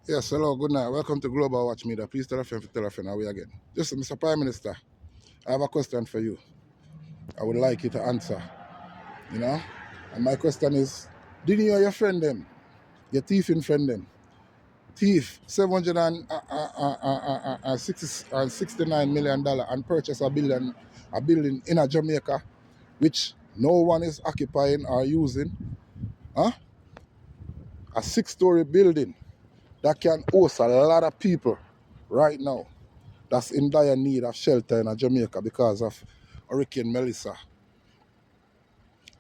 Yes, hello, good night. Welcome to Global Watch Media. Please tell a friend to tell a friend. Are we again? Just, Mr. Prime Minister, I have a question for you. I would like you to answer. You know? And my question is, didn't you or your friend them, your thieving friend them, thief $769 million and purchase a building in a Jamaica, which no one is occupying or using? Huh? A 6-story building that can host a lot of people right now that's in dire need of shelter in Jamaica because of Hurricane Melissa.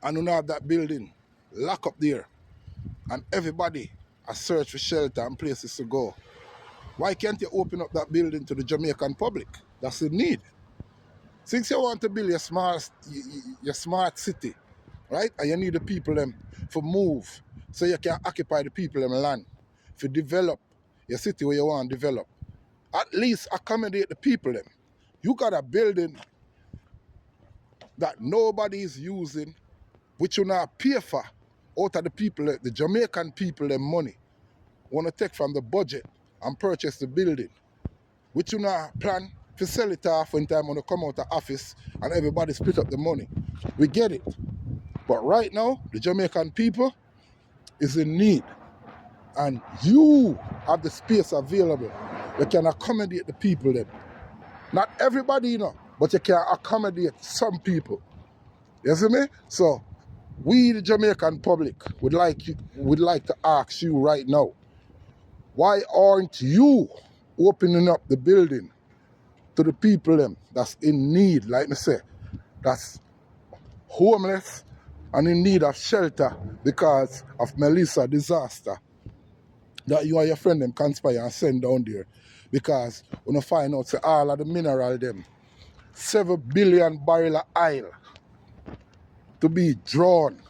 And you have that building locked up there and everybody has searched for shelter and places to go. Why can't you open up that building to the Jamaican public that's in need? Since you want to build your smart city, right? And you need the people them for move so you can occupy the people them land, for develop your city where you want to develop. At least accommodate the people them. You got a building that nobody is using, which you not pay for out of the people, the Jamaican people, them money, want to take from the budget and purchase the building, which you not plan to sell it off when time when you come out of office and everybody split up the money. We get it. But right now, the Jamaican people is in need. And you have the space available. You can accommodate the people then. Not everybody, you know, but you can accommodate some people. You see me? So we, the Jamaican public, would like to ask you right now, why aren't you opening up the building to the people them that's in need, like me say, that's homeless and in need of shelter because of Melissa disaster, that you and your friend them conspire and send down there because when you find out say all of the mineral them, 7 billion barrel of oil to be drawn.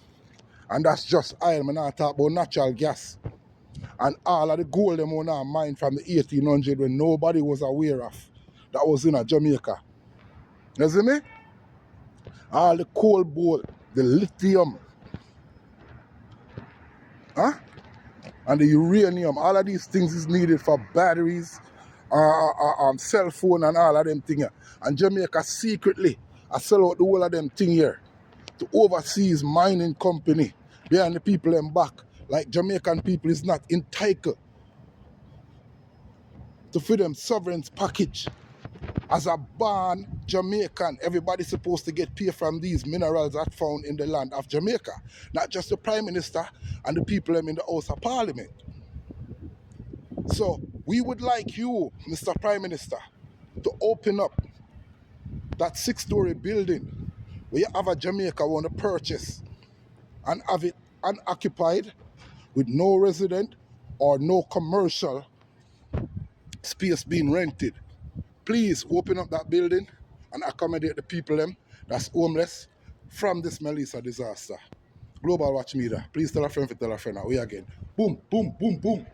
And that's just oil, I'm not talking about natural gas. And all of the gold them on our mine from the 1800 when nobody was aware of. That was in Jamaica. You see me? All the cobalt, the lithium, huh? And the uranium, all of these things is needed for batteries, cell phone and all of them things. And Jamaica secretly, I sell out the whole of them thing here to overseas mining company behind the people them back. Like Jamaican people is not entitled to free them sovereign's package. As a born Jamaican, everybody's supposed to get paid from these minerals that found in the land of Jamaica. Not just the Prime Minister and the people them in the House of Parliament. So we would like you, Mr. Prime Minister, to open up that 6-story building where you have a Jamaica want to purchase and have it unoccupied with no resident or no commercial space being rented. Please open up that building and accommodate the people them that's homeless from this Melissa disaster. Global Watch Media. Please tell a friend to tell a friend. We again. Boom, boom, boom, boom.